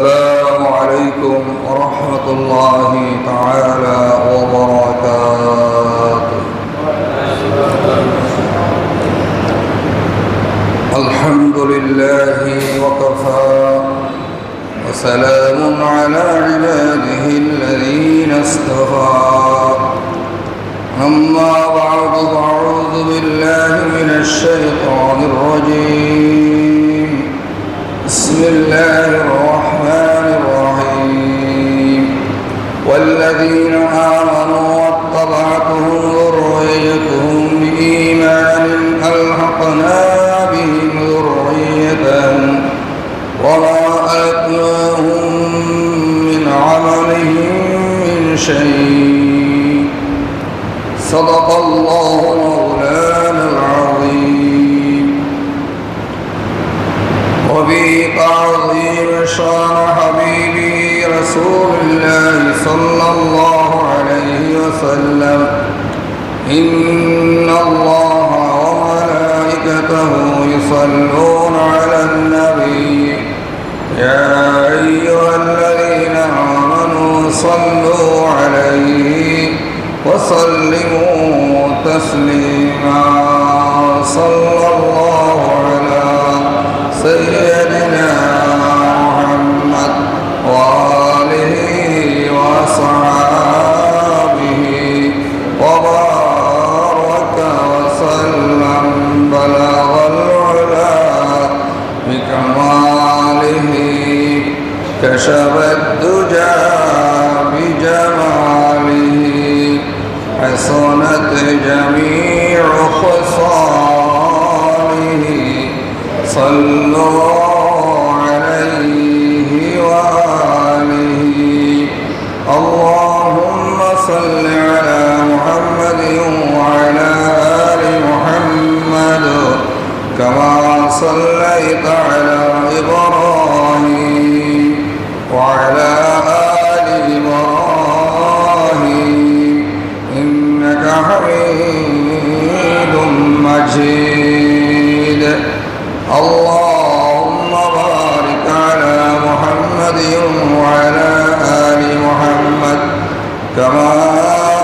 السلام عليكم ورحمة الله تعالى وبركاته. الحمد لله وكفى وسلام على عباده الذين اصطفى. أما بعد فأعوذ بالله من الشيطان الرجيم. بسم الله الرحمن الرحيم. والذين آمنوا واتبعتهم ذريتهم بإيمان ألحقنا بهم ذريتهم وما ألتناهم من عملهم من شيء. صدق الله مولانا العظيم. وفي تعظيم شان حبيبي رسول الله صلى الله عليه وسلم. إن الله وملائكته يصلون على النبي يا أيها الذين آمنوا صلوا عليه وسلموا تسليما. صلى الله على سيدنا محمد وآله وصحبه وبارك وسلم. بلغ العلا بكماله كشف الدجى بجماله حسنت جميع خصاله. صلوا عليه وآله. اللهم صل على محمد وعلى آل محمد كما صليت على إبراهيم وعلى آل إبراهيم إنك حميد مجيد. اللهم بارك على محمد وعلى آل محمد كما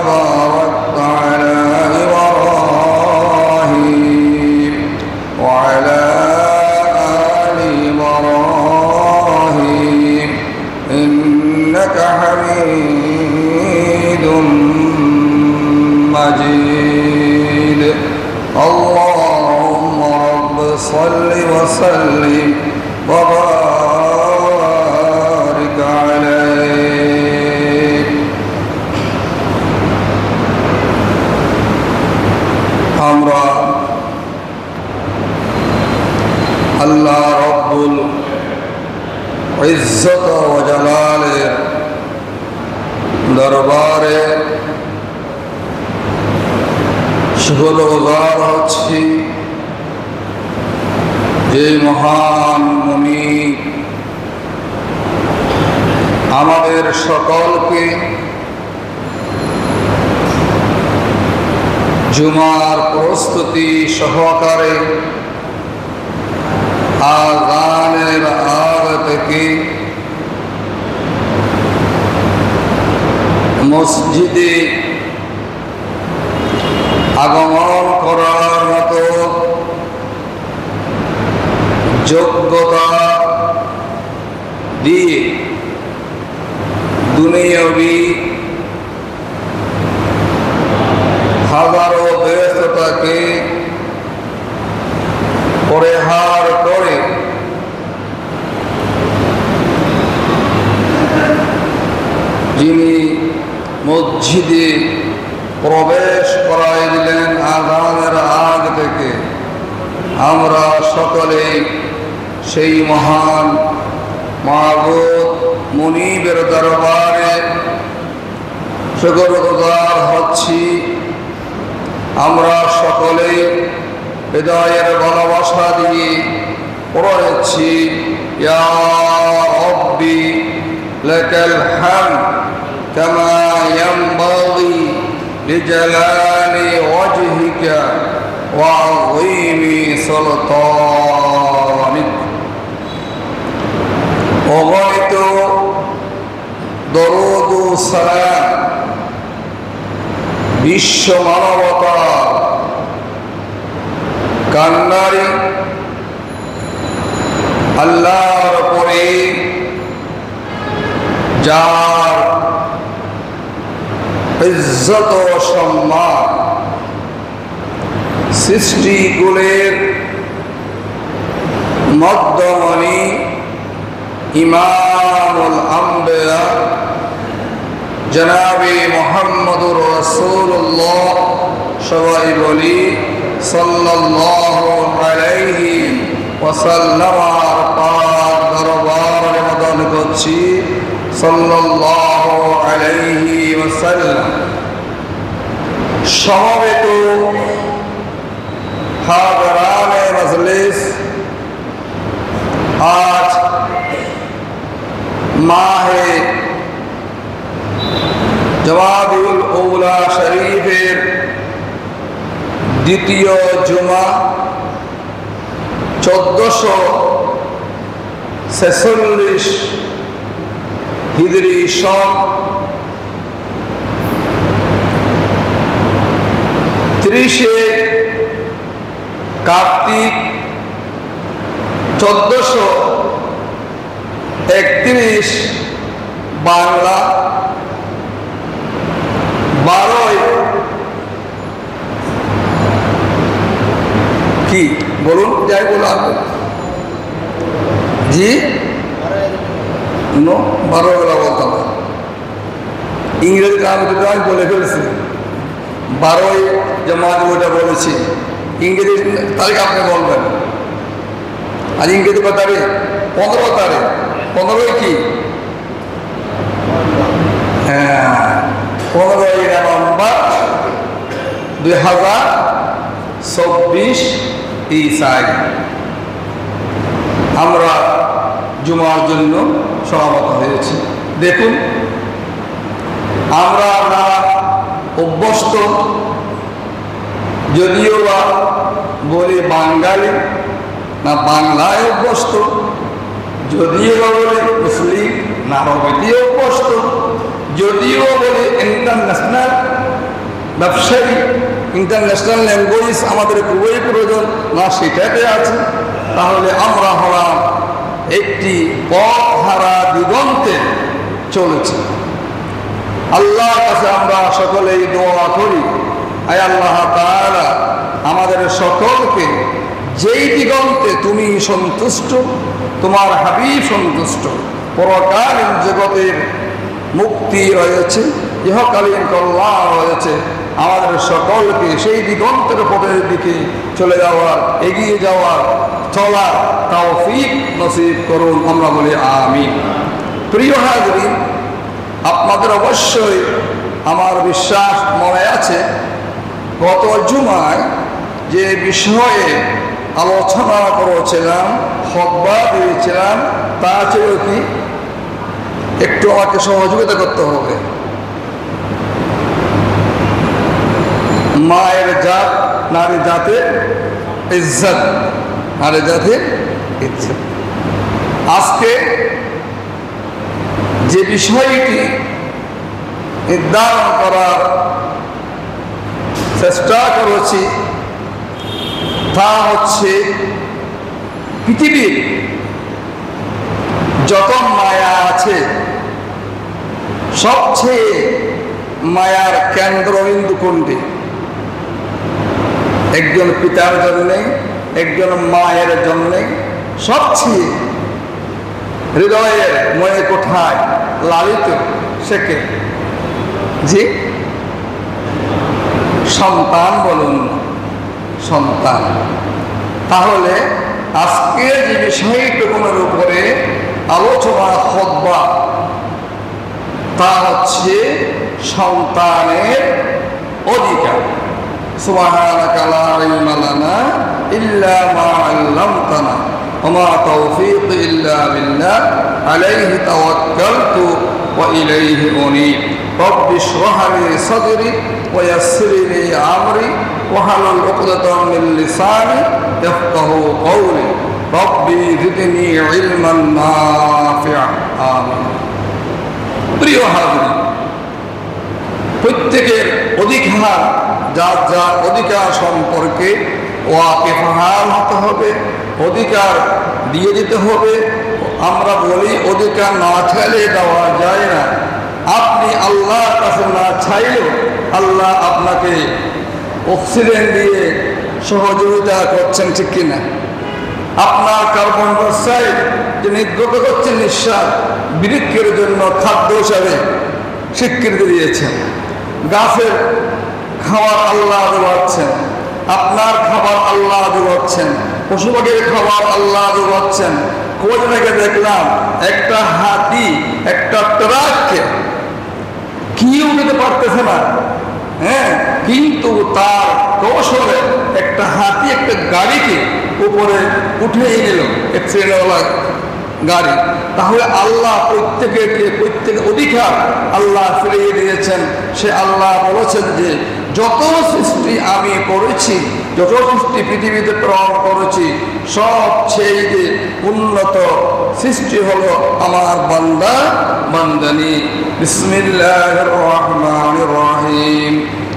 باركت على إبراهيم وعلى آل إبراهيم إنك حميد مجيد. اللهم رب صل وسلم وبارك عليه. আমরা আল্লাহ রব্বুল ইজ্জত ওয়া জালালের দরবারে শুকরগুজার হচ্ছি যে মহান মুনিব আমাদের সকলকে জুমার প্রস্তুতি সহকারে আযানের আগ থেকে মসজিদে আগমন করার মতো যোগ্যতা দিয়ে দুনিয়াবি হাজারো ব্যস্ততাকে পরিহার করে যিনি মসজিদে প্রবেশ করাই দিলেন আযানের আগ থেকে, আমরা সকলে সেই মহান মাবুদ মুনিবের দরবারে শুকরগুজার হচ্ছি। আমরা সকলেই হৃদয়ের ভালোবাসা দিয়ে পড়েছি ইয়া রব্বি লাকাল হামদ কামা ইয়ানবাগি লিজালালি ওয়াজহিকা ওয়া আযীমি সুলতানিক। অগণিত দরুদ ও সালাম বিশ্ব মানবতা কান্নারি আল্লাহর উপরে, যার ইজ্জত ও সম্মান সৃষ্টিকুলের মধ্যমণি ইমামুল আম্বিয়া জনাবে মুহাম্মদুর রাসূলুল্লাহ, সবাই বলি সাল্লাল্লাহু আলাইহি ওয়াসাল্লাম। পাক দরবারে নিবেদন করছি সাল্লাল্লাহু আলাইহি ওয়াসাল্লাম। সমবেত হাজরানে মজলিস, আজ মাহে জমাদুল ঔলা শরীফের দ্বিতীয় জুমা 1446 হিজরি সন 30 কার্তিক 1431 বাংলা, 12 কি বলুন, যাই বলুন জি, 12 বেলা বলতাম, ইংরেজি আমি বলে ফেলেছি, 12 জামাত ওটা বলেছি, ইংরেজি তারিখ আপনি বলবেন। আর ইংরেজি কত তারিখ? 15 তারিখ। 15 কি? হ্যাঁ, 15 নভেম্বর 2024 ঈসাই আমরা জুমার জন্য সমাগত হয়েছি। দেখুন, আমরা না অভ্যস্ত, যদিও বা বলি বাঙালি, না বাংলায় অভ্যস্ত, যদিও বা বলি মুসলিম, না আরবিতে অভ্যস্ত, যদিও বলি ইন্টারন্যাশনাল ব্যবসায়ী, ইন্টারন্যাশনাল ল্যাঙ্গুয়েজ আমাদের খুবই প্রয়োজন, না সেটাতে আছে। তাহলে আমরা হলাম একটি পথ হারা দিগন্তে চলেছি। আল্লাহর কাছে আমরা সকলেই দোয়া করি, আয় আল্লাহ তাআলা আমাদের সকলকে যেই দিগন্তে তুমি সন্তুষ্ট, তোমার হাবিব সন্তুষ্ট, পরকালীন জগতের মুক্তি রয়েছে, ইহকালীন কল্যাণ রয়েছে, আমাদের সকলকে সেই দিগন্তের পথের দিকে চলে যাওয়ার, এগিয়ে যাওয়ার, চলার তৌফিক নসিব করুন, আমরা বলি আমিন। প্রিয় হাজরিন, আপনাদের অবশ্যই আমার বিশ্বাস মনে আছে, গত জুমায় যে বিষয়ে আলোচনা করেছিলাম, খুতবা দিয়েছিলাম, তা ছিল কি, একটু আমাকে সহযোগিতা করতে হবে। মায়ের জাত, নারী জাতের ইজ্জত, নারী জাতের ইজ্জত। আজকে যে বিষয়টি নির্ধারণ করার চেষ্টা করেছি তা হচ্ছে, পৃথিবীর যত মায়া আছে, সবচেয়ে মায়ার কেন্দ্রবিন্দু কোনটি? একজন পিতার জন্যে, একজন মায়ের জন্যে সবচেয়ে হৃদয়ের মনে কোঠায় লালিত সেকে, জি সন্তান বলুন, সন্তান। তাহলে আজকে যে বিষয়টুকুনের উপরে আলোচনা খুতবা, তা হচ্ছে সন্তানের অধিকার। সুবহানাকা লা ইলমা লানা ইল্লা মা আল্লামতানা ওয়া মা তাওফীকি ইল্লা বিল্লাহ আলাইহি তাওয়াক্কালতু ওয়া ইলাইহি উনীব। রব্বি ইশরাহ লি সাদরি ওয়া ইয়াসসির লি আমরি ওয়াহলুল উকদাতাম মিন লিসানি ইয়াফকাহু কওলি। রব্বি জিদনি ইলমান নাফিআ। আমিন। প্রিয় হাজরিন, প্রত্যেকের অধিকার, যার যার অধিকার সম্পর্কে ওয়াকিফান হতে হবে, অধিকার দিয়ে দিতে হবে। আমরা বলি অধিকার না চাইলে দেওয়া যায় না। আপনি আল্লাহর কাছে না চাইলেও আল্লাহ আপনাকে অক্সিজেন দিয়ে সহযোগিতা করছেন, ঠিক কিনা? আপনার কার্বন ডাইঅক্সাইড যে নির্গত করছেন নিঃশ্বাস, বৃক্ষের জন্য খাদ্য হিসাবে স্বীকৃতি দিয়েছেন। গাছের খাবার আল্লাহ যোগাচ্ছেন, আপনার খাবার আল্লাহ যোগাচ্ছেন, পশু পাখির খাবার আল্লাহ যোগাচ্ছেন। কদিন আগে দেখলাম একটা হাতি একটা ট্রাককে কি উঠাতে পারতেছে না, হ্যাঁ, কিন্তু তার কৌশলে একটা হাতি একটা গাড়িকে উপরে উঠে নিল, এক্সিডেন্টওয়ালা গাড়ি। তাহলে আল্লাহ প্রত্যেকের অধিকার আল্লাহ ফিরিয়ে দিয়েছেন। সে আল্লাহ বলেছেন যে যত সৃষ্টি আমি করেছি, যত সৃষ্টি পৃথিবীতে প্রেরণ করেছি, সবচেয়ে যে উন্নত সৃষ্টি হলো আমার বান্দা বান্দানি। বিসমিল্লাহির রহমানির রহিম।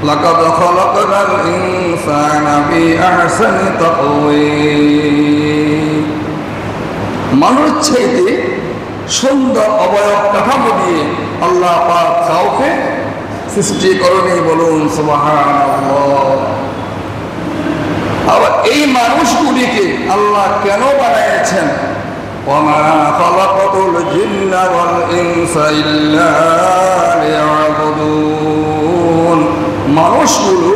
লাকাদ খালাকনাল ইনসানা ফি আহসানি তাকওয়িম। মানুষ চাইতে সুন্দর অবয়ব কাঠামো দিয়ে আল্লাহ পাক কাউকে সৃষ্টি করেনি, বলুন সুবহানাল্লাহ। আবার এই মানুষগুলিকে আল্লাহ কেন বানিয়েছেন? ওয়ামা খালাকাতুল জিন্না ওয়াল ইনসা ইল্লা লিয়াবুদুন। মানুষগুলো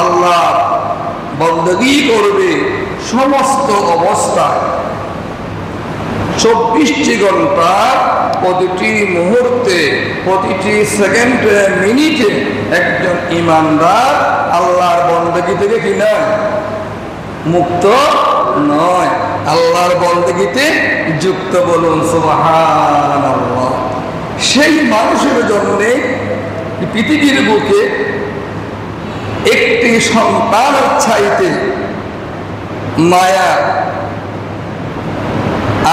আল্লাহ বন্দগি করবে সমস্ত অবস্থায়, 24টি ঘন্টা, প্রতিটি মুহূর্তে, প্রতিটি সেকেন্ডে, মিনিটে একজন ইমানদার আল্লাহর বন্দগি থেকে কি নয়, মুক্ত নয়, আল্লাহর বন্দগিতে যুক্ত, বলুন সুবহানাল্লাহ। সেই মানুষের জন্যে পৃথিবীর বুকে একটি সন্তানের চাইতে মায়া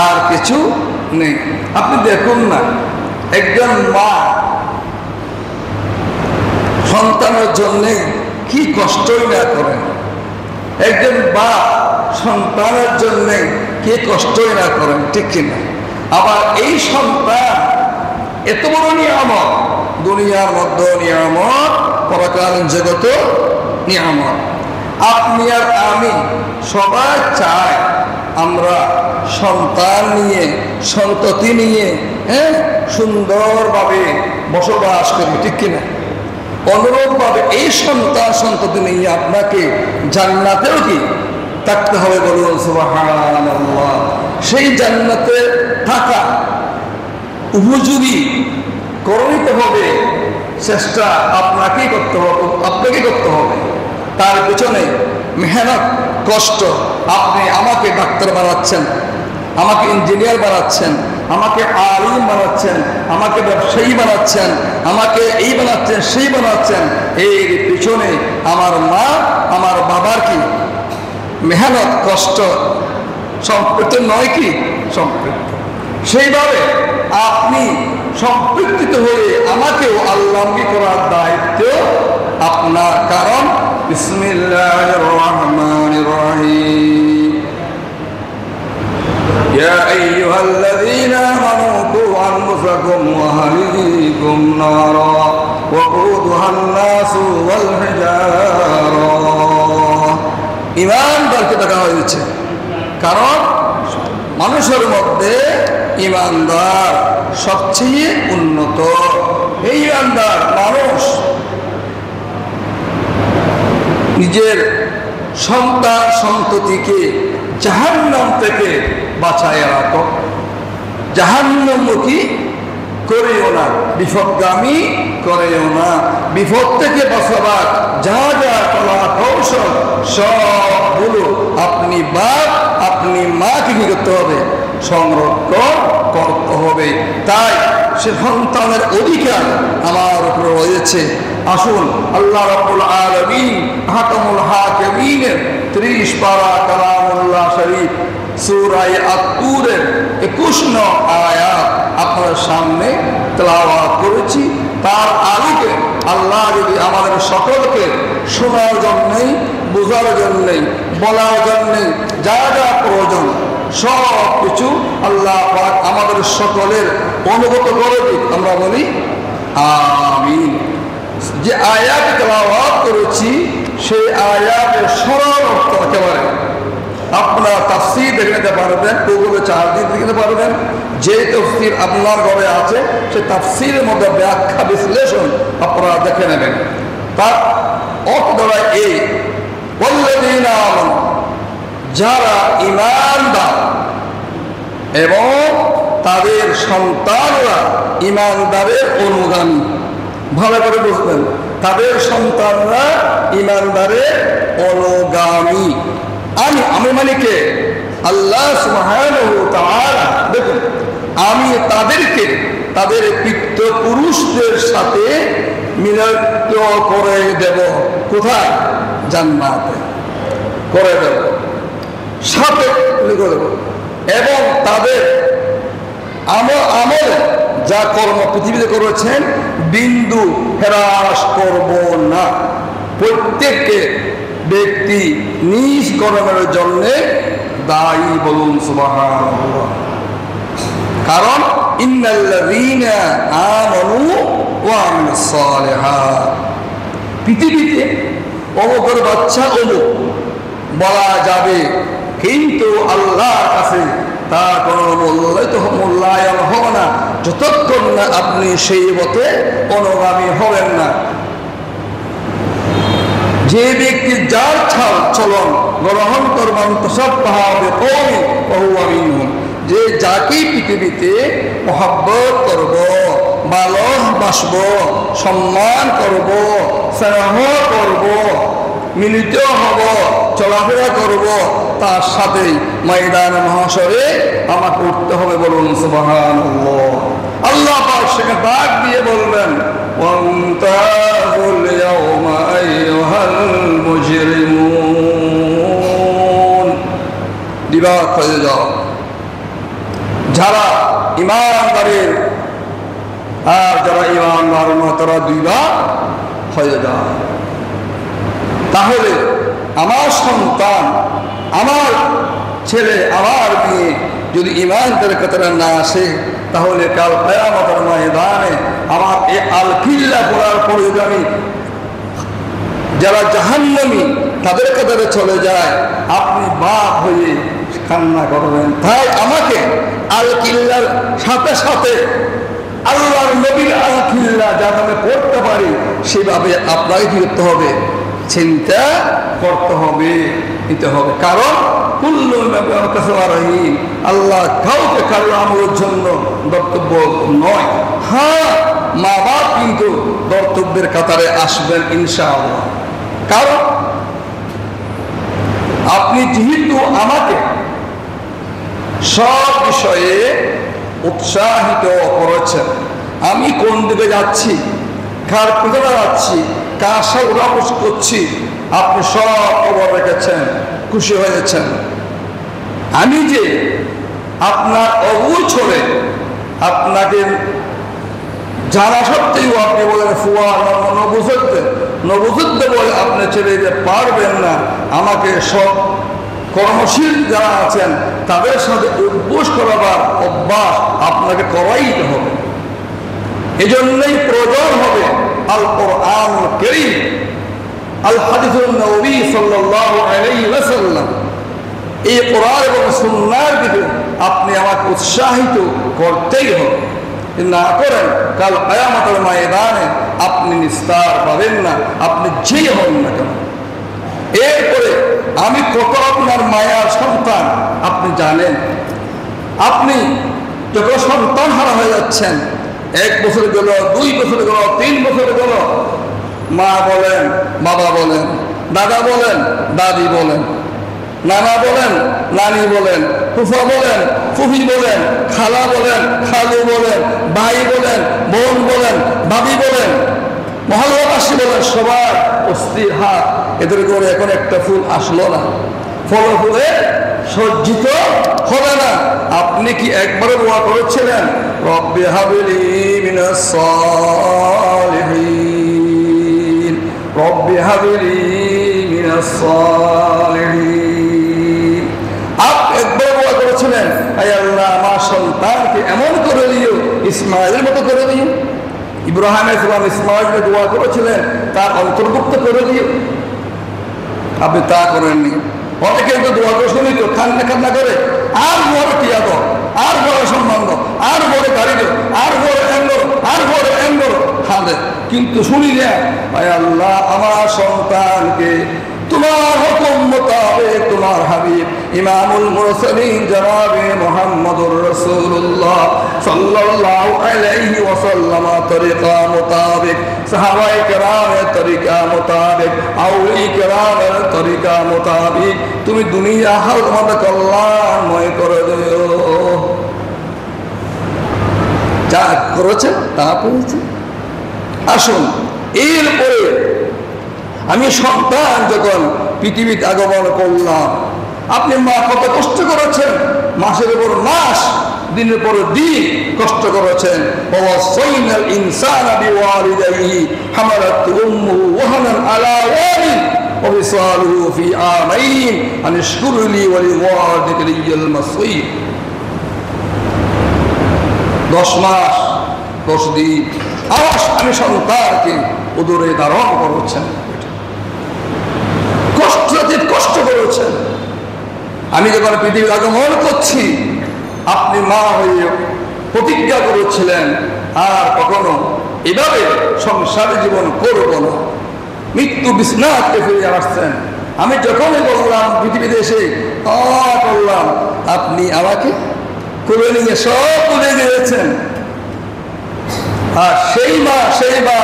আর কিছু নেই। আপনি দেখুন না, একজন মা সন্তানের জন্য কি কষ্টই না করেন, একজন বাপ সন্তানের জন্য কি কষ্টই না করেন, ঠিক কিনা? আবার এই সন্তান এত বড় নিয়ামত, দুনিয়ার মধ্যে নিয়ামত, পরকালীন জগত নিয়ামত। আপনি আর আমি সবাই চাই আমরা সন্তান নিয়ে, সন্ততি নিয়ে, হ্যাঁ, সুন্দরভাবে বসবাস করি, ঠিক কিনা? অনুরূপভাবে এই সন্তান সন্ততি নিয়ে আপনাকে জান্নাতেও কি থাকতে হবে, বলুন সুবহানাল্লাহ। সেই জান্নাতে থাকা উপযোগী করে নিতে হবে, চেষ্টা আপনাকেই করতে হবে। তার পিছনে মেহনত, কষ্ট। আপনি আমাকে ডাক্তার বানাচ্ছেন, আমাকে ইঞ্জিনিয়ার বানাচ্ছেন, আমাকে আলিম বানাচ্ছেন, আমাকে ব্যবসায়ী বানাচ্ছেন, আমাকে এই বানাচ্ছেন, সেই বানাচ্ছেন। এর পিছনে আমার মা, আমার বাবার কি মেহনত, কষ্ট সম্পৃক্ত নয় কি? সম্পৃক্ত। সেইভাবে আপনি সম্পৃক্ত হয়ে আমাকেও আল্লাহমুখী করার দায়িত্ব আপনার। কারণ বিসমিল্লাহির রহমানির রহিম। ইয়া আইয়ুহাল্লাযীনা আমানু কু আনফুসাকুম ওয়া আহলিকুম নারা ওয়াকুদুহান নাসু ওয়াল হিজারা। ঈমানদারকে দেখা হয়েছে, কারণ মানুষের মধ্যে ঈমানদার সবচেয়ে উন্নত। এই ঈমানদার মানুষ নিজের সন্তান সন্ততিকে জাহান্নাম থেকে বাঁচায় রাখো, জাহান্নামমুখী করেও না, বিপদগামী করেও না। বিপদ থেকে বাঁচাবার যা যা কলা কৌশল সবগুলো আপনি বাপ, আপনি মাকে কি করতে হবে? সংরক্ষণ করতে হবে। তাই সে সন্তানের অধিকার আমার উপর রয়েছে। আসুন আল্লাহ রাব্বুল আলামিন আহকামুল হাকিমিনের 30 পারা কালামুল্লাহ শরীফ সূরা আত-তুরের 21 নং আয়াত আপনার সামনে তেলাওয়াত করেছি তার আলোকে আল্লাহ যদি আমাদের সকলকে শোনার জন্যই, বোঝার জন্যই, বলার জন্যই যা যা প্রয়োজন সব কিছু আল্লাহ পাক আমাদের সকলের অনুগত করে দিক। আমরা বলি আমিন। যে আয়াত তেলাওয়াত করেছি সেই আয়াতের সরল অর্থ একেবারে আপনারা তাফসীর দেখে নিতে পারবেন, গুগলে চার্জ দিয়ে দেখে নিতে পারবেন। যে তাফসীর আপনার ঘরে আছে সেই তাফসীরের মধ্যে ব্যাখ্যা বিশ্লেষণ আপনারা দেখে নেবেন। তার অর্থ দ্বারা এই ওয়াল্লাযীনা আমানু, যারা ঈমানদার এবং তাদের সন্তানরা ঈমানদারের অনুগামী। ভালো করে বুঝবেন, তাদের সন্তানরা ঈমানদারের অনুগামী। আমি মানে কে? আল্লাহ সুবহানাহু ওয়া তাআলা। দেখুন, আমি তাদেরকে তাদের পিতৃপুরুষদের সাথে মিলিত করে দেব। কোথায়? জান্নাতে করে দেব, সাথে করে দেব। এবং তাদের আমলে যা কর্ম পৃথিবীতে করেছেন বিন্দু হ্রাস করব না। প্রত্যেককে ব্যক্তি নিজ কর্মের জন্য দায়ী। বলুন সুবহানাল্লাহ। কারণ ইন্নাল্লাযীনা আমানু ওয়া আমিলুস সালিহাত, পৃথিবীতে অমুকের বাচ্চা অমুক বলা যাবে, কিন্তু আল্লাহর কাছে তার কোনো মূল্যায়ন হবে না যতক্ষণ না আপনি সেই পথে অনুগামী হবেন না। যে ব্যক্তি যার ছাল চলন গ্রহণ করবেন তাসাব্বাহা বিকওমি ওয়া হুয়া মিনহুম, যে যাকেই পৃথিবীতে মহব্বত করব, ভালোবাসব, সম্মান করব, স্নেহ করব, মিলিত হব, চলাফেরা করব, তার সাথেই ময়দান মহাশরে আমাকে উঠতে হবে। বলুন সুবহানাল্লাহ। আল্লাহ পাক সেখানে ডাক দিয়ে বলবেন ওয়ান্তাযুল ইয়াওমা আইয়ুহাল মুজরিমুন, দিবাক হয়ে যাও যারা ঈমানদারের, আর যারা ঈমানদার নয় তারা দুইবার হয়ে যায়। তাহলে আমার সন্তান, আমার ছেলে, আমার মেয়ে যদি ঈমানদারের কাতারে না আসে, তাহলে কাল কিয়ামতের ময়দানে আমার এই আল-কিল্লা পড়ার পরে যদি আমি যারা জাহান্নামী তাদের কাতারে চলে যায়, আপনি বাপ হয়ে কান্না করবেন। তাই আমাকে আল-কিল্লার সাথে সাথে আল্লাহর নবীর আল-কিল্লা যাতে আমি পড়তে পারি সেভাবে আপনাকে কি করতে হবে? চিন্তা করতে হবে, নিতে হবে। কারণ কুল্লু রহিম, আল্লাহ কাউকে কারো আমলের জন্য কর্তব্য নয়। হ্যাঁ, মা বাপ কিন্তু কর্তব্যের কাতারে আসবেন ইনশাআল্লাহ। কারণ আপনি যেহেতু আমাকে সব বিষয়ে উৎসাহিত করেছেন, আমি কোন দিকে যাচ্ছি, কার কোথায় যাচ্ছি, কার সাথে উড়াউড়ি করছি, আপনি সব খবর রেখেছেন, খুশি হয়েছেন। আমি যে আপনার অগোচরে আপনাকে জানা সত্ত্বেও আপনি বলেন ফুয়া নবুঝতে বলে আপনি ছেড়ে দিতে পারবেন না, আমাকে সব কর্মশীল যারা আছেন তাদের সাথে অভ্যাস করাবার অভ্যাস আপনাকে করাইতে হবে। এজন্যই প্রয়োজন হবে আল কোরআনুল কারীম, আল হাদিসুন নবী সাল্লাল্লাহু আলাইহি ওয়াসাল্লাম। এই কোরআন এবং সুন্নাহর দিকে আপনি আমাকে উৎসাহিত করতেই হবে। না করেন কাল কিয়ামতের ময়দানে আপনি নিস্তার পাবেন না, আপনি যেই হন না কেন। এরপরে আমি কত আপনার মায়ার সন্তান আপনি জানেন। আপনি যখন সন্তান হারা হয়ে যাচ্ছেন, 1 বছর গেল, 2 বছর গেল, 3 বছর গেল, মা বলেন, বাবা বলেন, দাদা বলেন, দাদি বলেন, নানা বলেন, নানি বলেন, ফুফা বলেন, ফুফি বলেন, খালা বলেন, খালু বলেন, ভাই বলেন, বোন বলেন, ভাবি বলেন, মহল্লাবাসী বলেন, সবার অস্থির হাত। এদের করে এখন একটা ফুল আসলো না, ফলে ফুলে সজ্জিত হবে না। আপনি কি একবারে দোয়া করেছিলেন রব্বি হাবলি মিনাস সালিহিন, রব্বি হাবলি মিনাস সালিহিন। আপনি একবার দোয়া করেছিলেন, আয় আল্লাহ আমার সন্তানকে এমন করে দিও ইসমাইলের মতো করে দিও। ইব্রাহিম ইসলাম ইসমাইলকে দোয়া করেছিলেন তার অন্তর্ভুক্ত করে দিও, আপনি তা করেননি। অনেকে তো দোয়া করে শুনি তো কান্না করে, আর বড় টিয়া দাও, আর বড় সম্মান দাও, আর বড় গাড়ি দাও, আর বড় অ্যাঙ্গল, আর বড় অ্যাঙ্গল খাঁদে, কিন্তু শুনি না আয় আল্লাহ আমার সন্তানকে তোমার হুকুম মোতাবেক তোমার হাবিব ইমামুল মুরসালিন জনাবে মুহাম্মদুর রাসূলুল্লাহ সাল্লাল্লাহু আলাইহি ওয়াসাল্লাম তরিকা মোতাবেক, সাহাবায়ে কেরামের তরিকা মোতাবেক, আউলিয়া কেরামের তরিকা মোতাবেক তুমি দুনিয়া আখিরাত আমাদের কল্যাণময় করে দিও। যা করেছে তা পেয়েছে। আসুন, এরপরে আমি সন্তান যখন পৃথিবীতে আগমন করলাম, আপনি মা কত কষ্ট করেছেন, মাসের পর মাস, দিনের পর দিন কষ্ট করেছেন। ওয়াসাইনাল ইনসানা বিওয়ালিদাইহি হামালাতহু উম্মুহু ওয়াহানান আলা ওয়াহনিন ওয়া ফিসালুহু ফি আমাইন আন ইশকুর লি ওয়া লিওয়ালিদিকা ইলাল মাসীর। 10 মাস 10 দিন আমি সন্তানকে উদরে ধারণ করেছেন, কষ্ট করেছেন। আমি যখন পৃথিবীর আগমন করছি, আপনি মা হয়ে প্রতিজ্ঞা করেছিলেন আর কখনো এভাবে সংসারে জীবন করবো না, মৃত্যু বিছনাতে ফিরে আসছেন। আমি যখনই বললাম পৃথিবীতে এসে করলাম, আপনি আমাকে কোলে নিয়ে সব বলে দিয়েছেন। আর সেই মা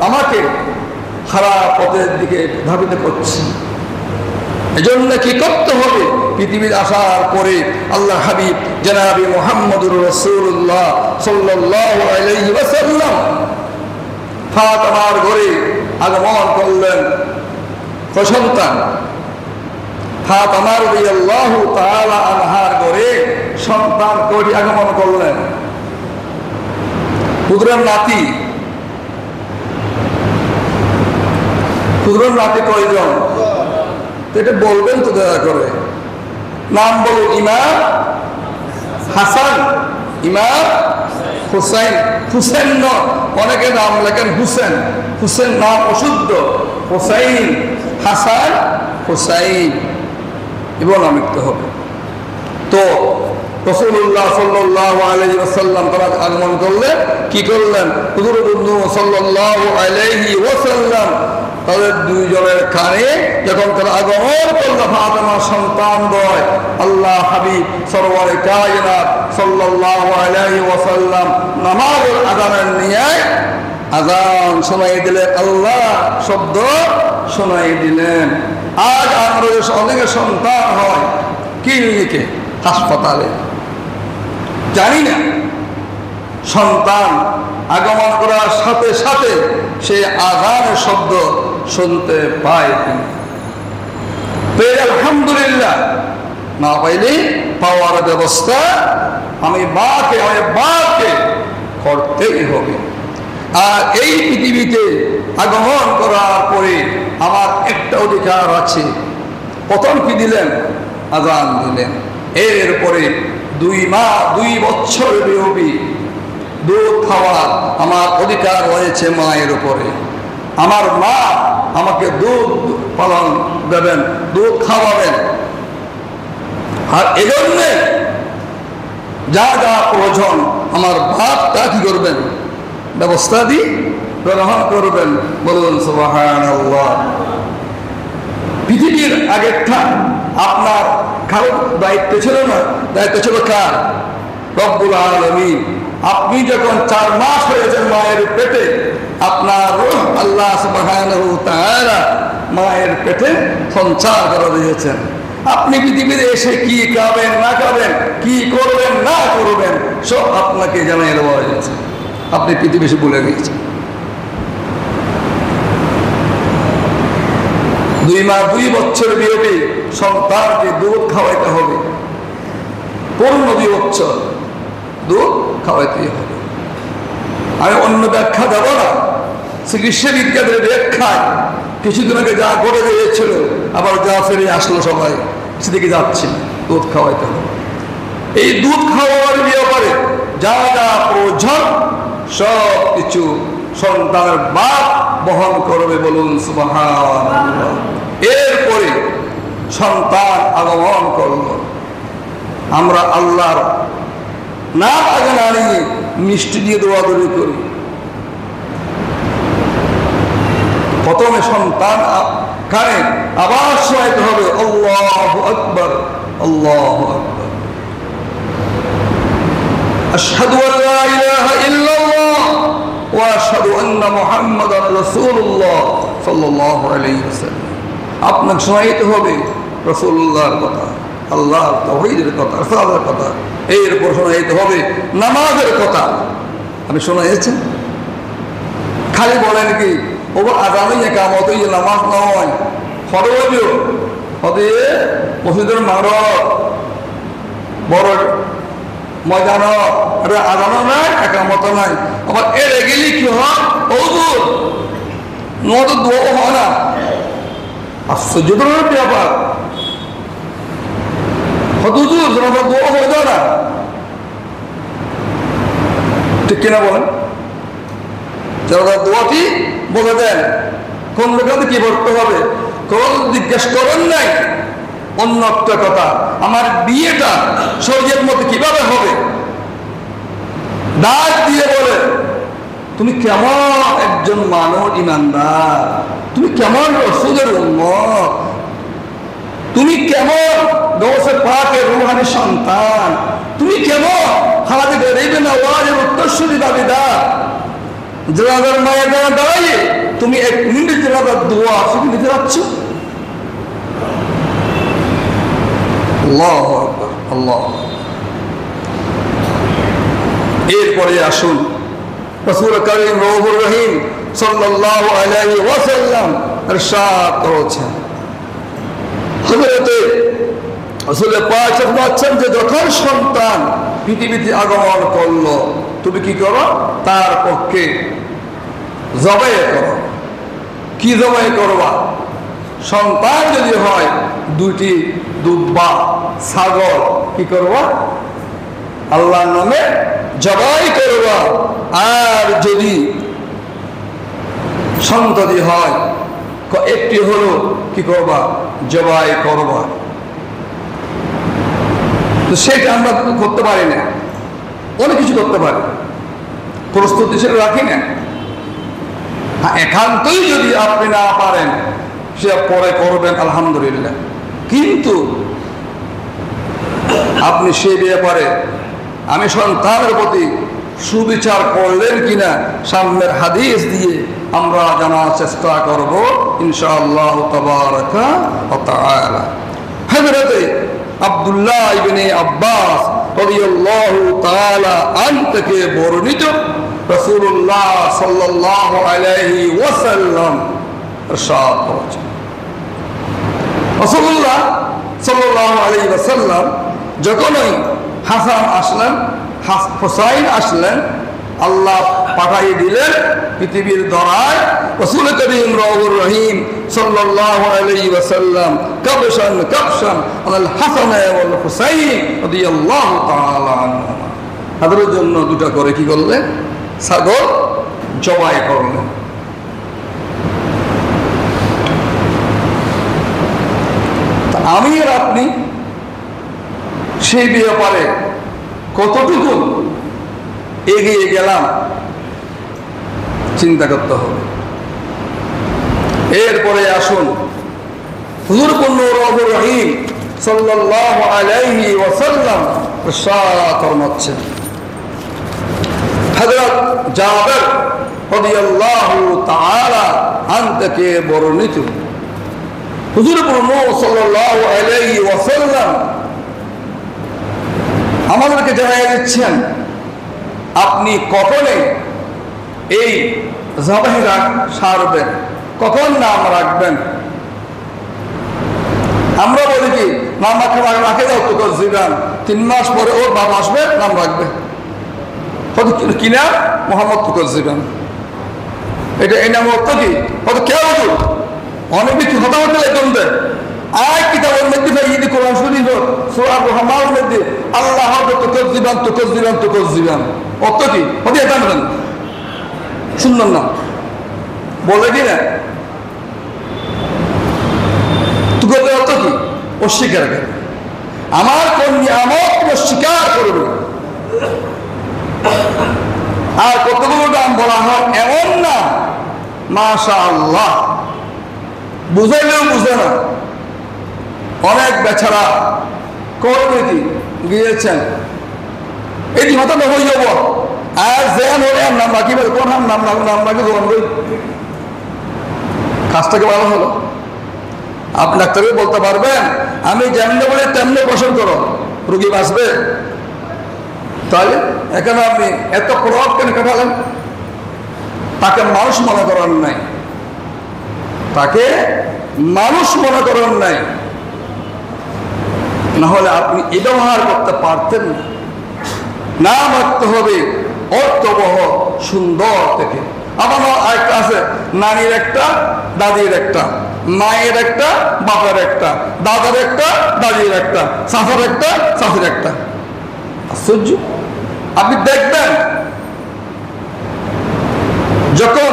আমাকে খারাপ পথের দিকে ধাবিত করছে। এজন্য কি করতে হবে? পৃথিবীর আসার পরে আল্লাহ হাবিব জনাবে মুহাম্মদুর রাসূলুল্লাহ সাল্লাল্লাহু আলাইহি ওয়াসাল্লাম ফাতেমার ঘরে আগমন করলেন সন্তান। ফাতেমা রাদিয়াল্লাহু তাআলা আনহার ঘরে সন্তান করে আগমন করলেন। হুজুরের নাতি কয়জন? এটা বলবেন তো দয়া করে। নাম বলো, ইমাম হাসান, ইমাম হুসাইন। হুসেন নয়, অনেকে নাম লেখেন হুসেন, হুসেন নাম অশুদ্ধ। হুসাইন, হাসান, হুসাইন এবং নামিত হবে। তো রাসূলুল্লাহ সাল্লাল্লাহু আলাইহি ওয়াসাল্লাম তারা আগমন করলেন, কি করলেন? হুজুর সাল্লাল্লাহু আলাইহি ওয়াসাল্লাম তাদের দুইজনের কানে যখন তারা আগমন করল, ফাতেমার সন্তানদ্বয় আল্লাহ হাবিব সরওয়ারে কায়নাত সাল্লাল্লাহু আলাইহি ওয়াসাল্লাম নামাজের আযানের নিয়ে আযান শোনাই দিলেন, আল্লাহ শব্দ শোনাই দিলেন। আজ আমরা অনেকের সন্তান হয় ক্লিনিকে, হাসপাতালে, জানি না সন্তান আগমন করার সাথে সাথে সে আযানের শব্দ শুনতে পায় তিনি। আলহামদুলিল্লাহ, না পাইলে পাওয়ার ব্যবস্থা আমি বাকে করতেই হবে। আর এই পৃথিবীতে আগমন করার পরে আমার একটা অধিকার আছে। প্রথম কি দিলেন? আযান দিলেন। এরপরে 2 বছর ব্যাপী দুধ খাওয়ার আমার অধিকার রয়েছে মায়ের উপরে। আমার মা আমাকে দুধ পালন দেবেন, দুধ খাওয়াবেন। আর এজন্যে যা যা প্রয়োজন আমার বাপটা কি করবেন? ব্যবস্থা দিয়ে গ্রহণ করবেন। বলুন সুবহানাল্লাহ। পৃথিবীর আগেরটা আপনার কারো দায়িত্ব ছিল না, দায়িত্ব ছিল কার? রব্বুল আলামিন। আপনি যখন 4 মাস হয়েছেন মায়ের পেটে, আপনার রূহ আল্লাহ সুবহানাহু ওয়া তাআলা মায়ের পেটে সঞ্চার করে দিয়েছেন। আপনি পৃথিবীতে এসে কি খাবেন না খাবেন, কি করবেন না করবেন, সব আপনাকে জানিয়ে দেওয়া হয়েছে। আপনি পৃথিবী এসে বলে দিয়েছেন। 2 বছর বিরতি সন্তানকে দুধ খাওয়াইতে হবে, পূর্ণ 2 বছর। দুধ খাওয়াইতেই হবে। আমি অন্য ব্যাখ্যা দেব না, চিকিৎসা বিজ্ঞানের ব্যাখ্যায় কিছুদিন আগে যা করে দিয়েছিল আবার যা ফিরে আসলো সবাই সেদিকে যাচ্ছে, দুধ খাওয়াইতে হবে। এই দুধ খাওয়ার ব্যাপারে যা যা প্রয়োজন সব কিছু সন্তানের বাপ বহন করবে, বলুন সুবহানাল্লাহ। এরপরে সন্তান আগমন করল, আমরা আল্লাহর নাম আগে না নিয়ে মিষ্টি দিয়ে দৌড়াদৌড়ি করি। প্রথমে সন্তান কানে আবার শোনাইতে হবে আল্লাহু আকবার, আল্লাহু আকবার, আশহাদু আল্লা ইলাহা ইল্লাল্লাহ ওয়া আশহাদু আন্না মুহাম্মাদান রাসূলুল্লাহ সাল্লাল্লাহু আলাইহি ওয়াসাল্লাম। আপনাকে শোনাইতে হবে রাসূলুল্লাহর কথা, আল্লাহর তাওহীদের কথা, রাসূলের কথা। এরপর শোনাইতে হবে নামাজের কথা। আপনি শোনাইছেন? খালি বলেন কি ও আজানই একামত, এই নামাজ নয়, ফরজ হতে মসজিদের মারত বড় ময়দান আজানো নাই, একামত নাই। আবার এর গেলে কি হয়, ওজুর নদ দোয়া হয় না, আশ্চর্যজনক ব্যাপার। হুজুর জনাব দোয়া হয়ে যায় না, ঠিক কিনা বলেন? যারা দোয়াটি বলে দেন কোন লোকের কি করতে হবে, কোন জিজ্ঞেস করেন নাই। অন্য একটা কথা, আমার বিয়েটা শরীয়তের মধ্যে কিভাবে হবে, ডাক দিয়ে বলে তুমি কেমন একজন মানব ইমানদার, তুমি কেমন রাসূলের উম্মত, তুমি কেমন গৌসে পাকের রূহানি সন্তান, তুমি কেমন হালাতে গরিব নওয়াজের উত্তরসূরি দাবিদার। জানাজার মায়ের দ্বারা দাঁড়াইয়ে তুমি 1 মিনিট জানাজার দোয়া শুধু নিতে যাচ্ছ। আল্লাহু আকবার, আল্লাহ। এরপরে আসুন রাসূল করিম রউফুর রহিম সাল্লাল্লাহু আলাইহি ওয়াসাল্লাম ইরশাদ করেছেন, হযরতে রাসূল পাক বলেছেন যে যখন সন্তান পৃথিবীতে আগমন করলো তুমি কি করো, তার পক্ষে জবাই করো। কি জবাই করবা? সন্তান যদি হয় 2টি দুব্বা ছাগল কি করবা, আল্লাহর নামে জবাই করবা। আর যদি সন্ততি হয় 1টি হলো কি করবা, জবাই করবা। তো সেটা আমরা করতে পারি না, অনেক কিছু করতে পারি, প্রস্তুতি সেটা রাখি না। একান্তই যদি আপনি না পারেন সে পরে করবেন আলহামদুলিল্লাহ, কিন্তু আপনি সে ব্যাপারে আমি সন্তানের প্রতি সুবিচার করলেন কিনা সামনের হাদিস দিয়ে আমরা জানার চেষ্টা করব ইনশাআল্লাহ তাবারাকা ওয়া তাআলা। হযরতে আব্দুল্লাহ ইবনে আব্বাস রাদিয়াল্লাহু তাআলা আনহু থেকে বর্ণিত রাসূলুল্লাহ সাল্লাল্লাহু আলাইহি ওয়াসাল্লাম ইরশাদ করেছেন, রাসূলুল্লাহ সাল্লাল্লাহু আলাইহি ওয়াসাল্লাম যখনই হাসান আসলেন, হুসাইন আসলেন, আল্লাহ পাঠিয়ে দিলেন পৃথিবীর দরায় রাসূল করিম রউফুর রহিম সাল্লাল্লাহু আলাইহি ওয়াসাল্লাম কাবশান কাবশান আল হাসান ওয়াল হুসাইন রাদিয়াল্লাহু তাআলা আনহুমা। তাদের জন্য 2টা করে কি করলেন, ছাগল জবাই করলেন। আমি আর আপনি সেই ব্যাপারে কতটুকু এগিয়ে গেলাম চিন্তা করতে হবে। এরপরে আসুন হুজুর রউফুর রহিম সাল্লাল্লাহু আলাইহি ওয়াসাল্লাম ইরশাদ ফরমাচ্ছেন, হযরত জাবের রাদিয়াল্লাহু তাআলা আনহু থেকে বর্ণিত হুজুর সাল্লাল্লাহু আলাইহি ওয়াসাল্লাম আমাদেরকে জানিয়ে দিচ্ছেন আপনি কখনো এই জবাহ সারবেন, কখন নাম রাখবেন। আমরা বলি কি নাম রাখে দাও তো জীবন 3 মাস পরে ওর বাবা আসবে নাম রাখবে, কিনা মোহাম্মদ তুকজ্জিবান, এটা এই নাম অর্থ কি? হয়তো কেউ অনেক বেশি হতাহত লাগবে। আয় কিতাবের মধ্যে ঈদ কোরআন শরীফ সূরা রহমানের মধ্যে আল্লাহ তুকজ্জিবান তুকজ্জিবান তুকজ্জিবান অর্থ কি? হতে এটা বলেন সুন্দর না বলে কি না? তুকজ্জিবান অর্থ কি? অস্বীকার করে। আমার কোন নিয়ামত অস্বীকার করবে। আর কতগুলো নাম বলা হয় এমন না মাশাআল্লাহ বুঝাইলেও বুঝে না। অনেক বেচারা করবে কি গিয়েছেন এটি হঠাৎ হয়ে যাব আর যেন নাম রাখি কোন নাম রাখি কাজটাকে ভালো হলো। আপনি ডাক্তারকে বলতে পারবেন আমি যেমনি বলে তেমনি পছন্দ করো, রুগী বাঁচবে? তাহলে এখানে আপনি এত প্রভাব কেন কাটালেন? তাকে মানুষ মনে করেন নাই, তাকে মানুষ মনে করেন নাই, না হলে আপনি এ ব্যবহার করতে পারতেন না। নাম রাখতে হবে অর্থবহ সুন্দর থেকে। আমার আরেকটা আছে, নানির একটা দাদির একটা, মায়ের একটা বাপের একটা, দাদার একটা দাদির একটা, চাচার একটা চাচির একটা। আশ্চর্য! আপনি দেখবেন যখন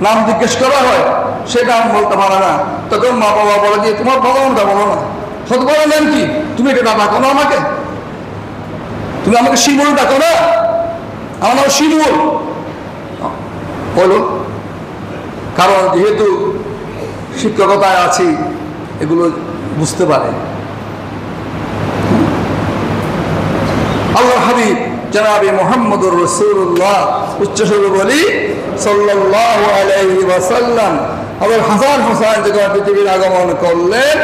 নাম জিজ্ঞেস করা হয় সে নাম বলতে পারে না, তখন মা বাবা বলে যে তোমার বাবা নামটা বলো না। সত বলে নেন কি তুমি এটা ডাকো না আমাকে, তুমি আমাকে শিমুল ডাকো না, আমার নাম শিমুল বলো। কারণ যেহেতু শিক্ষকতায় আছি এগুলো বুঝতে পারে। আল্লাহ হাবিব জনাবে মুহাম্মদুর রাসূলুল্লাহ উচ্চস্বরে বলি সাল্লাল্লাহু আলাইহি ওয়াসাল্লাম আবার হাসান হোসেন যখন পৃথিবীর আগমন করলেন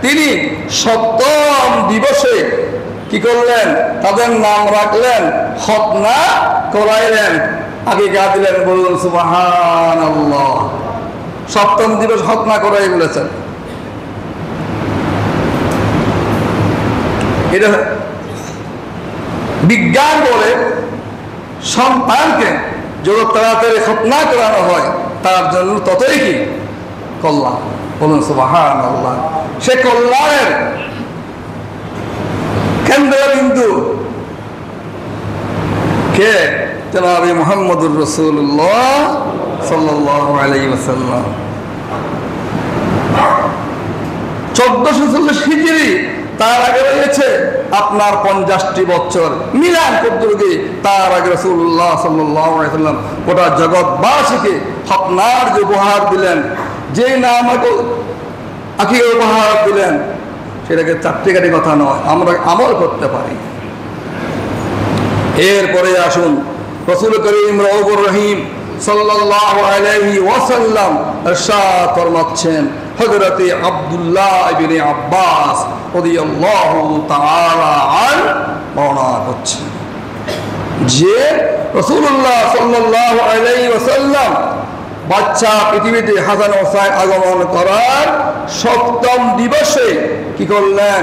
তিনি সপ্তম দিবসে কি করলেন? তাদের নাম রাখলেন, খতনা করাইলেন, আকিকা দিলেন। বলুন সুবহানাল্লাহ। সপ্তম দিবস খতনা করাই বলেছেন। এটা বিজ্ঞান বলে সন্তানকে যত তাড়াতাড়ি খতনা করানো হয় তার জন্য ততই কি কল্যাণ। বলুন সুবহানাল্লাহ। সে কল্যাণের কেন্দ্রবিন্দু কে? জনাবে মুহাম্মদুর রাসূলুল্লাহ সাল্লাল্লাহু আলাইহি ওয়াসাল্লাম। 1440 হিজরি, তার আগে রয়েছে আপনার 50টি বছর। মিলান কদ্দুরগে তার আগে রাসূলুল্লাহ সাল্লাল্লাহু আলাইহি ওয়াসাল্লাম গোটা জগৎবাসীকে খতনার যে উপহার দিলেন, যে নাম আকিকা উপহার দিলেন, সেটাকে চারটিকাটি কথা নয়, আমরা আমল করতে পারি। এরপরে আসুন রাসূল করিম রউফুর রহিম সাল্লাল্লাহু আলাইহি ওয়াসাল্লাম ইরশাদ ফরমাচ্ছেন, হযরতে আব্দুল্লাহ ইবনে আব্বাস রাদিয়াল্লাহু তাআলা আনহু বর্ণনা করছেন যে রাসূলুল্লাহ সাল্লাল্লাহু আলাইহি ওয়াসাল্লাম বাচ্চা পৃথিবীতে হাসান হোসেন আগমন করার সপ্তম দিবসে কি করলেন?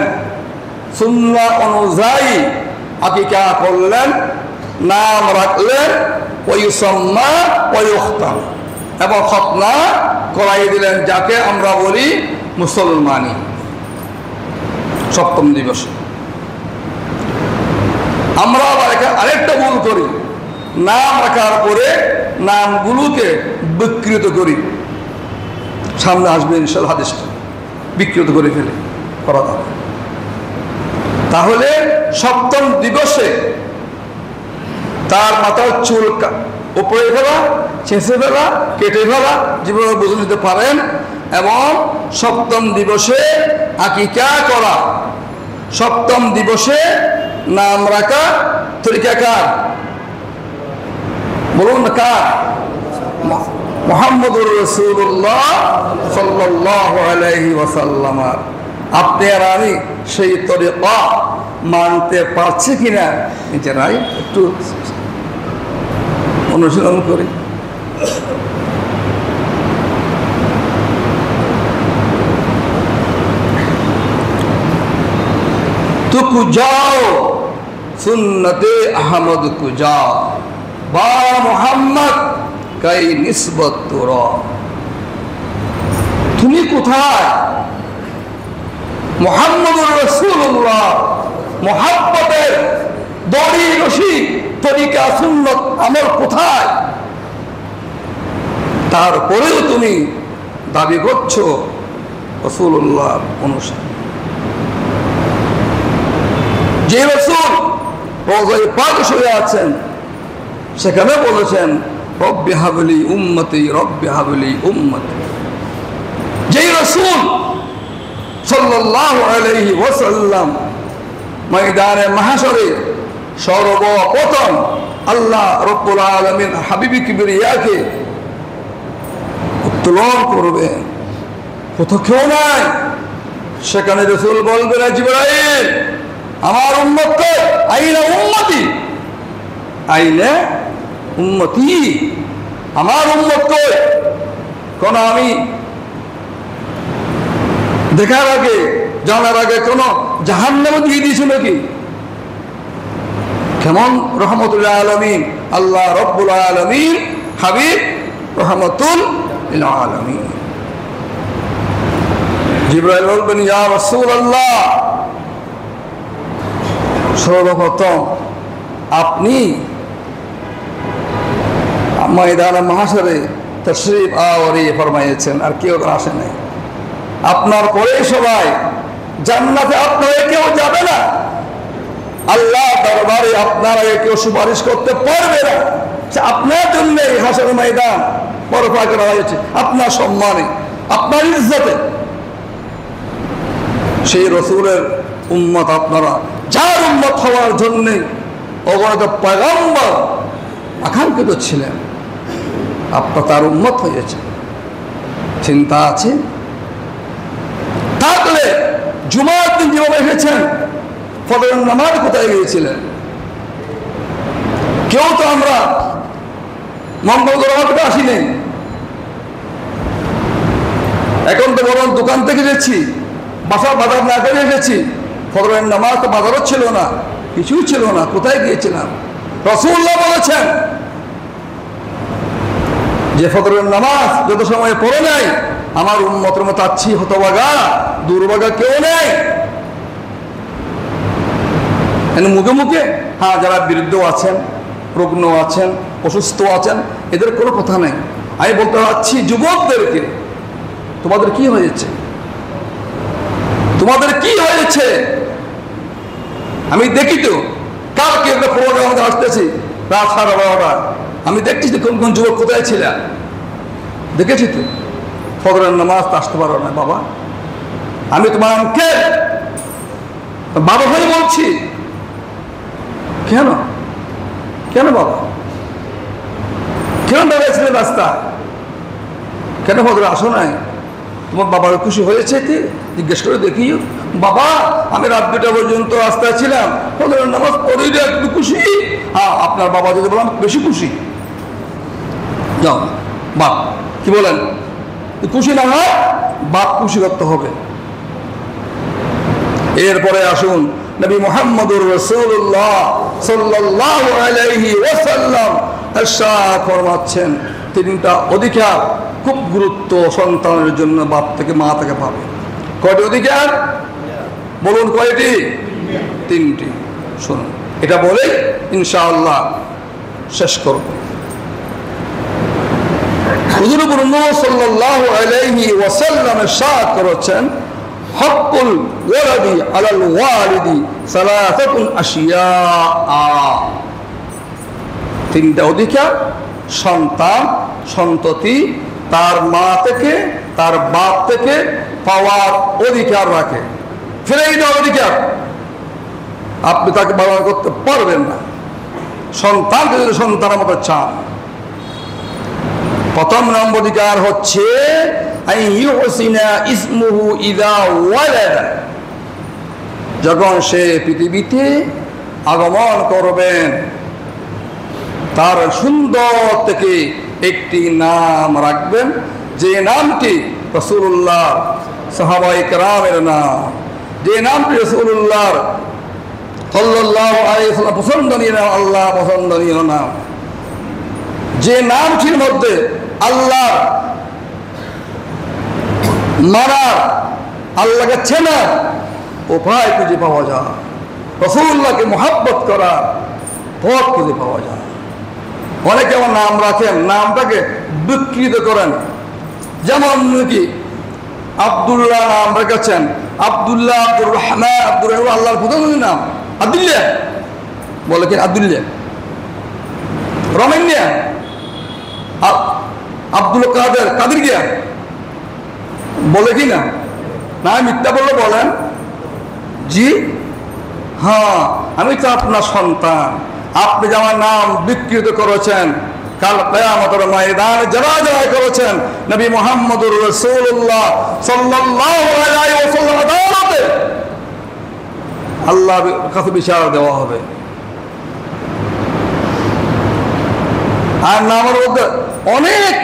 সুন্নাহ অনুযায়ী আকিকা করলেন, নাম রাখলেন, ওয়ায়ুসাম্মা ওয়ায়ুখতাম, এবং খতনা করাই দিলেন, যাকে আমরা বলি মুসলমানি। সপ্তম দিবসে আমরা আবার আরেকটা ভুল করি, নাম রাখার পরে নামগুলোকে বিকৃত করি। সামনে আসবে ইনশাআল্লাহ হাদিসটা, বিকৃত করে ফেলে করা যাবে। তাহলে সপ্তম দিবসে তার মাথার চুল উপরে ফেলা, ছেঁচে ফেলা, কেটে ফেলা, যেভাবে বুঝে নিতে পারেন, এবং সপ্তম দিবসে আকিকা করা, সপ্তম দিবসে নাম রাখা। তরিকা কার? বলুন না কার? মুহাম্মদুর রাসূলুল্লাহ সাল্লাল্লাহু আলাইহি ওয়াসাল্লাম। আপনি আর আমি সেই তরিকা মানতে পারছি কিনা নিজেরাই একটু অনুশীলন করি। तुक जाओ सुन्नते अहमद कुजा बा मुहम्मद कई निस्बत तोरा তুমি কোথায় মুহাম্মদুর রাসূলুল্লাহ মুহাব্বতের দড়ি রশি তরিকা সুন্নাত আমল কোথায় তারপরেও তুমি দাবি করছো রাসূলুল্লাহ অনুসারী যে রাসূল রওজায়ে পাক শুয়ে আছেন সেখানে বলেছেন রব্বি হাবলি উম্মতি রব্বি হাবলি উম্মতি যে রাসূল সাল্লাল্লাহু আলাইহি ওয়াসাল্লাম ময়দানে মাহশরে সর্বপ্রথম আল্লাহ রব্বুল আলামিন হাবিবি কিবরিয়াকে উত্তোলন করবে কোথাও কেউ নাই সেখানে রাসূল বলবেন জিবরাইল আমার উম্মত আইনা উম্মতি আইনা উম্মতি আমার উম্মত কই কোন আমি দেখার আগে জানার আগে কোন জাহান্নামে দিয়ে দিয়েছে নাকি কেমন রহমতুল আলামিন আল্লাহ রব্বুল আলামিন হাবিব রহমতুল লিল আলামিন জিবরাইল বলবেন ইয়া রাসূলুল্লাহ সর্বপ্রথম আপনি ময়দানে মাহশরে তাশরীফ আওয়ারি ফরমাইয়েছেন আর কেউ আসে নাই আপনার পরে সবাই জান্নাতে আপনারা কেউ যাবে না আল্লাহ দরবারে আপনারা কেউ সুপারিশ করতে পারবে না আপনার জন্য হাসরের ময়দান বরপা করা হয়েছে আপনার সম্মানে আপনার ইজ্জতে সেই রাসূলের উম্মত আপনারা যার উম্মত হওয়ার জন্য অগণিত পয়গম্বর আকাঙ্ক্ষিত ছিলেন আপনার তার উম্মত হয়েছে চিন্তা আছে থাকলে জুমার দিন যেভাবে এসেছেন ফজরের নামাজ কোথায় গিয়েছিলেন কেউ তো আমরা মঙ্গল গ্রহকে আসিনি এখন তো বরং দোকান থেকে গেছি বাসার বাজার না করে এসেছি ফজরের নামাজ তো বাজারও ছিল না কিছুই ছিল না কোথায় গিয়েছিলাম রাসূলুল্লাহ বলেছেন যে ফজরের নামাজ যত সময় পড়ে নাই আমার উম্মতের মতো আছি হতভাগা দুর্ভাগা কেউ নেই মুখে মুখে হ্যাঁ যারা বৃদ্ধ আছেন রুগ্ন আছেন অসুস্থ আছেন এদের কোনো কথা নেই আমি বলতে চাচ্ছি যুবকদেরকে তোমাদের কি হয়েছে তোমাদের কি হয়েছে আমি দেখি তো কালকে একটা প্রোগ্রাম আমাদের আসতেছি রাত 12:30 আমি দেখছি তো কোন কোন যুবক কোথায় ছিলেন দেখেছি তো ফজরের নামাজ আসতে পারো না বাবা আমি তোমার কে বাবা হয়ে বলছি কেন কেন বাবা কেন দাঁড়িয়েছিলেন রাস্তা কেন ফজরে আসো নাই তোমার বাবার খুশি হয়েছে কি জিজ্ঞেস করে দেখিও বাবা আমি রাত 2টা পর্যন্ত রাস্তায় ছিলাম ফজরের নামাজ পড়েই একটু খুশি হ্যাঁ আপনার বাবা যদি বললাম বেশি খুশি যাও বাপ কি বলেন খুশি না হয় বাপ খুশি করতে হবে এরপরে আসুন নবী মুহাম্মদুর রাসূলুল্লাহ সাল্লাল্লাহু আলাইহি ওয়াসাল্লাম ইরশাদ ফরমাচ্ছেন তিনটা অধিকার খুব গুরুত্ব সন্তানের জন্য বাপ থেকে মা থেকে পাবে কয়টি অধিকার বলুন কয়টি তিনটি শুনুন এটা বলে ইনশাআল্লাহ শেষ করব হুজুর মুহাম্মদ সাল্লাল্লাহু আলাইহি ওয়াসাল্লাম ইরশাদ করেছেন হকুল ওয়ালাদি আলাল ওয়ালিদি সালাসাতুন আশিয়া তিনটা অধিকার সন্তান সন্ততি তার মা থেকে তার বাপ থেকে পাওয়ার অধিকার রাখে ফিরে দেওয়ার অধিকার আপনি তাকে ব্যবহার করতে পারবেন না সন্তানকে যদি সন্তানের মতো চান প্রথম নম্বর অধিকার হচ্ছে যখন সে পৃথিবীতে আগমন করবেন তার সুন্দর থেকে একটি নাম রাখবেন যে নামটি রাসূলুল্লাহ সাহাবায়ে কেরামের নাম যে নামটি রাসূলুল্লাহর সাল্লাল্লাহু আলাইহি ওয়াসাল্লাম পছন্দনীয় নাম, আল্লাহ পছন্দনীয় নাম। যে নামটির মধ্যে আল্লাহ মানার, আল্লাহকে চেনার উপায় খুঁজে পাওয়া যায়, রাসূলুল্লাহকে মুহাব্বত করার পথ খুঁজে পাওয়া যায়। অনেকে আমার নাম রাখেন, নামটাকে বিকৃত করেন। যেমন কি আব্দুল্লাহ নাম রেখেছেন, আব্দুল্লাহ, আব্দুর রহমান, আব্দুর রহমান আল্লাহর প্রথম নাম। আব্দুল্লাহ বলে কি? আব্দুল্লাহ রমেনিয়া, আব্দুল কাদের, কাদের গিয়া বলে কি না? না মিথ্যা বললে বলেন জি হ্যাঁ, আমি তো আপনার সন্তান। আপনি যে আমার নাম বিকৃত করেছেন, কাল কিয়ামতের ময়দানে যারা যারা করেছেন, নবী মুহাম্মদুর রাসূলুল্লাহ সাল্লাল্লাহু আলাইহি ওয়াসাল্লাম আদালতে আল্লাহর কাছে বিচার দেওয়া হবে। আর নামের মধ্যে অনেক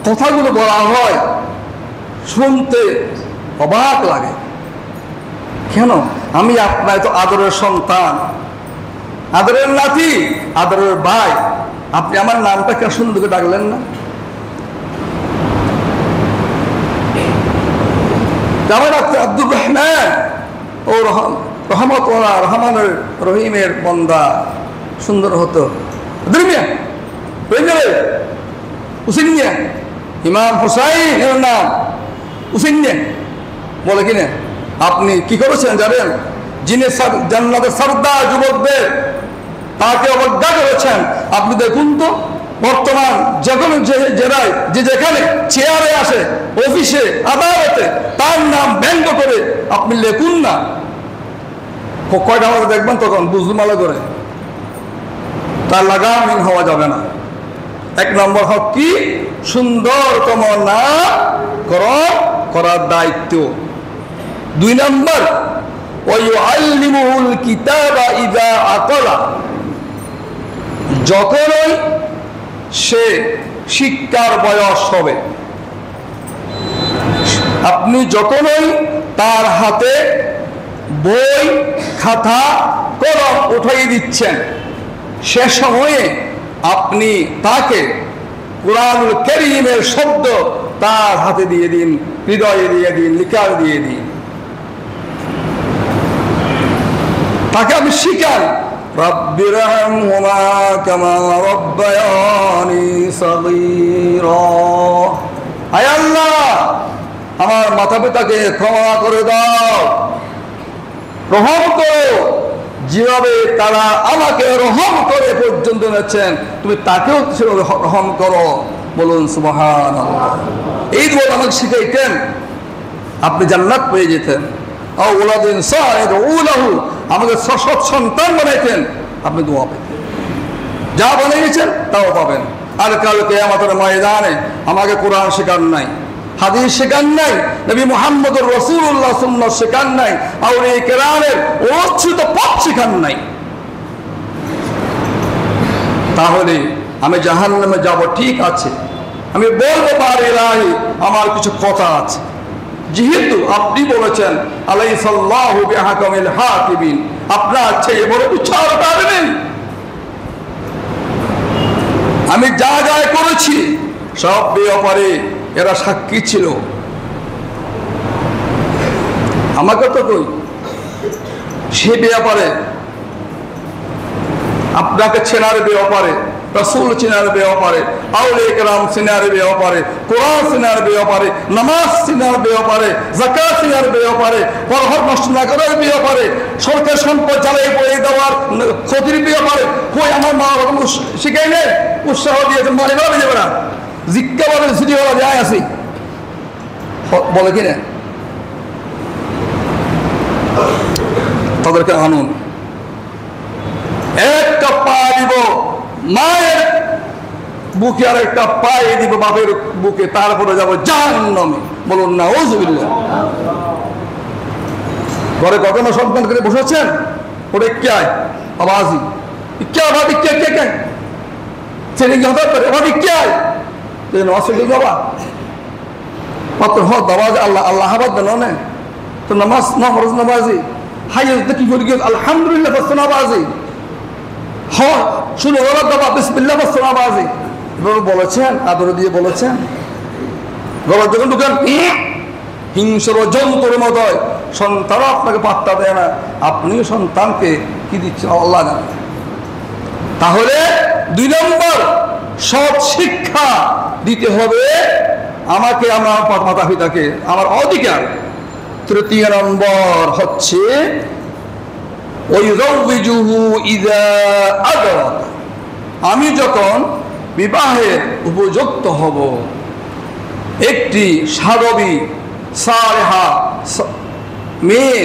কথাগুলো বলা হয়, শুনতে অবাক লাগে। কেন? আমি আপনার তো আদরের সন্তান, আদরের নাতি, আদরের ভাই, আপনি আমার নামটা কেন সুন্দর করে ডাকলেন না? আমার আব্দুর রহমান ও রহমতুল্লাহ, রহমানের রহিমের বন্দা সুন্দর হতো। ইমাম হুসাইন এর নাম হুসেন বলে কিনা? আপনি কি করেছেন জানেন? যিনি জান্নাতের সর্দার যুবকদের, তাকে অবজ্ঞা করেছেন। আপনি দেখুন তো বর্তমান যে কোনো জেলায় যে যেখানে চেয়ারে আসে, অফিসে, আদালতে, তার নাম ব্যঙ্গ করে আপনি লেখুন না। কয়টা আমাদের দেখবেন তখন বুজমালা করে, তার লাগামহীন হওয়া যাবে না। এক নম্বর হক কি? সুন্দরতম নাম করার দায়িত্ব। দুই নম্বর ওয়ায়ুআল্লিমুহুল কিতাবা ইযা আকালা, যখনই সে শিক্ষার বয়স হবে, আপনি যখনই তার হাতে বই, খাতা, কলম উঠাই দিচ্ছেন, সে সময়ে আপনি তাকে কুরআনুল কারীমের শব্দ তার হাতে দিয়ে দিন, হৃদয়ে দিয়ে দিন, লিখা দিয়ে দিন। তাকে আপনি শিখান, রাব্বিরহামহুমা কামা রাব্বায়ানি সাগীরা। আয় আল্লাহ, আমার মাতা পিতাকে ক্ষমা করে দাও, রহম করো, যেভাবে তারা আমাকে রহম করে পর্যন্ত এনেছেন, তুমি তাকেও রহম করো। বলুন সুবহানাল্লাহ। এই দোয়া আমাকে শিখাইতেন, আপনি জান্নাত পেয়ে যেতেন। আওলাদিন সাইদুলাহু, আমাকে সৎ সন্তান বানাইতেন, আপনি দোয়া পেতেন। যা বানিয়েছেন তাও পাবেন। আর কাল কিয়ামতের ময়দানে আমাকে কোরআন শেখান নাই, হাদিস শেখান নাই, নবী মুহাম্মদুর রাসূলুল্লাহ সুন্নাহ শেখান নাই, আউলিয়া কেরামের অচ্যুত পথ শেখান নাই, তাহলে আমি জাহান্নামে যাব। ঠিক আছে, আমি বলবো পারি ইলাহি, আমার কিছু কথা আছে। যেহেতু আপনি বলেছেন আলাইসাল্লাহু বিআহকামিল হাকিমিন, আপনার চেয়ে বড় বিচারক নেই। আমি যা যা করেছি সব ব্যাপারে এরা সাক্ষী ছিল। আমাকে তো কই সে ব্যাপারে, আপনাকে চেনার ব্যাপারে, রাসূল চেনার ব্যাপারে, আউলিয়া কেরাম চেনার ব্যাপারে, কোরআন চেনার ব্যাপারে, নামাজ চেনার ব্যাপারে, যাকাত চেনার ব্যাপারে, পরহর নষ্ট না করার ব্যাপারে, সরকার সম্পদ জ্বালিয়ে পড়ে দেওয়ার ক্ষতির ব্যাপারে কই আমার মা বাবা শিখাইলে উৎসাহ দিয়েছে, মানে ভাবে যাবে না, জিজ্ঞা বলে সিটি বলা যায় আসি বলে কিনা? তাদেরকে আনুন, একটা পা দিব মায়ের বুকে, আর একটা পায়ে দিব বাপের বুকে, তারপরে যাবো জাহান্নামে। বলুন না নাউযুবিল্লাহ। ঘরে কখনো সন্তান করে বসেছেন, ওরে কে আওয়াজি কে ভাবি কে কে কে ছেলে কি হতে পারে ভাবি কে নসিল বাবা মাত্র হদ আওয়াজ আল্লাহ আল্লাহ হাবাদ দেন তো নামাজ নামাজি হাইয়াতে কি করে আলহামদুলিল্লাহ ফাসনাবাজি, হ্যাঁ শুনে ওরা দাবা বিসমিল্লাহ ফাসনাবাজি এভাবে বলেছেন, আদর দিয়ে বলেছেন। গলা যখন ঢুকেন হিংস্র জন্তুর মতো সন্তানও আপনাকে পাত্তা দেয় না, আপনিও সন্তানকে কি দিচ্ছেন আল্লাহ জানে। তাহলে 2 নম্বর সৎ শিক্ষা দিতে হবে আমাকে, আমার মাতা পিতাকে, আমার অধিকার। 3 নম্বর হচ্ছে আমি যখন বিবাহের উপযুক্ত হব, একটি সাধবী সালেহা মেয়ে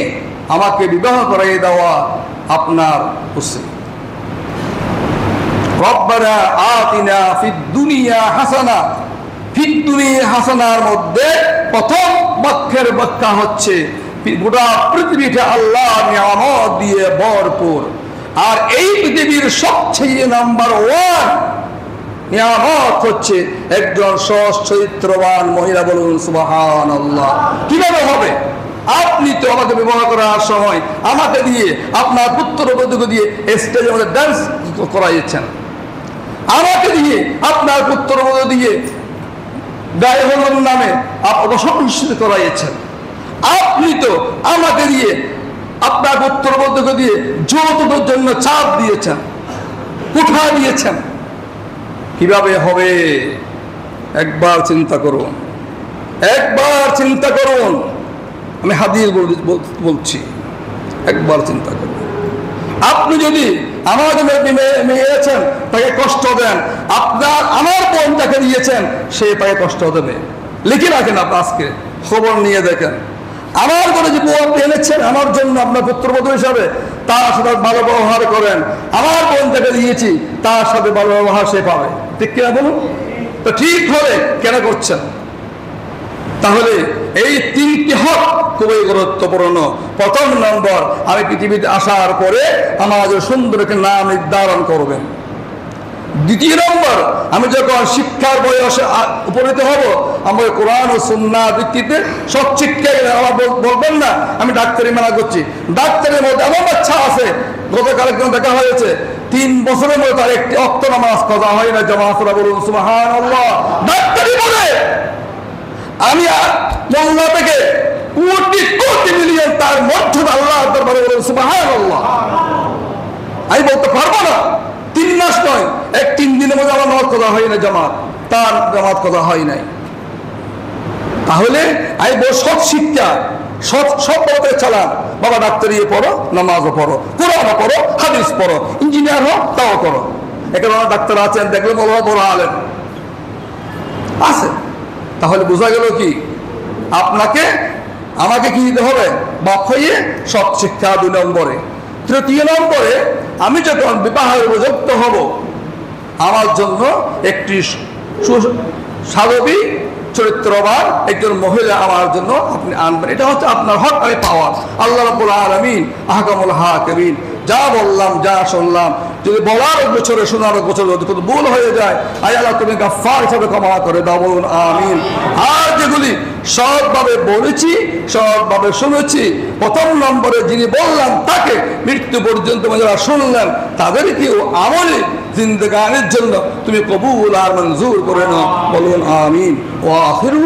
আমাকে বিবাহ করাইয়ে দেওয়া আপনার উচিত। রব্বানা আতিনা ফিদ দুনিয়া হাসানা, ফিদ দুনিয়া হাসানার মধ্যে প্রথম বাক্যের ব্যাখ্যা হচ্ছে গোটা পৃথিবীটা আল্লাহ নিয়ামত দিয়ে ভরপুর, আর এই পৃথিবীর সবচেয়ে নাম্বার 1 নিয়ামত হচ্ছে একজন সচ্চরিত্রবান মহিলা। বলুন সুবহানাল্লাহ। কিভাবে হবে? আপনি তো আমাকে বিবাহ করার সময় আমাকে দিয়ে আপনার পুত্রবধূকে দিয়ে স্টেজের মধ্যে ডান্স করাইয়েছেন, আমাকে দিয়ে আপনার পুত্রবধূ দিয়ে গায়ে হলুদ নামে অনুষ্ঠিত করাইয়েছেন, আপনি তো আমাকে দিয়ে আপনার পুত্রবধূকে দিয়ে যৌতুকের জন্য চাপ দিয়েছেন, কুঠা দিয়েছেন। কিভাবে হবে? একবার চিন্তা করুন, একবার চিন্তা করুন। আমি হাদিস বলছি, একবার চিন্তা করুন। আপনি যদি আমাদের মেয়েছেন তাকে কষ্ট দেন, আপনার আমার বোন যাকে দিয়েছেন সে তাকে কষ্ট দেবে। লিখে রাখেন, আপনি আজকে খবর নিয়ে দেখেন। আমার ঘরে যে বউ আপনি এনেছেন আমার জন্য আপনার পুত্রবধূ হিসাবে, তার সাথে ভালো ব্যবহার করেন। আমার বোন যাকে দিয়েছি তার সাথে ভালো ব্যবহার সে পাবে, ঠিক কিনা বলুন? তো ঠিক হলে কেন করছেন? তাহলে এই 3টি হক খুবই গুরুত্বপূর্ণ। 1 নম্বর, আমি পৃথিবীতে আসার পরে আমাদের সুন্দর একটা নাম নির্ধারণ করবেন। 2 নম্বর, আমি যখন শিক্ষার বয়সে উপনীত হব, আমাকে কোরআন ও সুন্নাহ ভিত্তিতে সব শিক্ষা আমার বলবেন না আমি ডাক্তারি মানা করছি। ডাক্তারের মধ্যে এমন বাচ্চা আছে, গতকাল একজন দেখা হয়েছে 3 বছরের মধ্যে তার একটি অক্ত নামাজ কাজা হয় না। জামাতরা বলুন সুবহানাল্লাহ। ডাক্তারি বলে আমি মোল্লা থেকে কোটি কোটি মিলিয়ন তার মধ্যে আল্লাহ দরবারে বলুন সুবহানাল্লাহ। আমি বলতে পারবো না 3 মাস নয়, 3 দিনের মধ্যে আমার নামাজ কাজা হয় না, জামাত তার জামাত কাজা হয় নাই। তাহলে আমি সব শিক্ষা সব পথে চালান। বাবা ডাক্তারি পড়ো, নামাজও পড়ো, কোরআনও পড়ো, হাদিস পড়ো, ইঞ্জিনিয়ার হোক তাও করো। এখানে আমার ডাক্তার আছেন, দেখলে বড় আলেম আছে। তাহলে বোঝা গেল কি আপনাকে আমাকে কি দিতে হবে? বাপ হইয়ে সব শিক্ষা 2 নম্বরে। 3 নম্বরে, আমি যখন বিবাহের উপযুক্ত হব আমার জন্য একটি সাধবী চরিত্রবান একজন মহিলা আমার জন্য আপনি আনবেন। এটা হচ্ছে আপনার হক, আমি পাওয়ার। আল্লাহ রাব্বুল আলামিন আহকামুল হাকিমিন। যা বললাম, যা শুনলাম, যদি বলার বছরে শোনার বছর যদি কোনো ভুল হয়ে যায়, আয় আল্লাহ তুমি গাফফার হিসাবে ক্ষমা করে দাও, বলুন আমিন। আর যেগুলি সৎভাবে বলেছি, সৎভাবে শুনেছি, 1 নম্বরে যিনি বললাম তাকে মৃত্যু পর্যন্ত যারা শুনলেন তাদেরকেও আমলে জিন্দেগানির জন্য তুমি কবুল আর মঞ্জুর করে নাও, বলুন আমিন। ওয়া আখিরু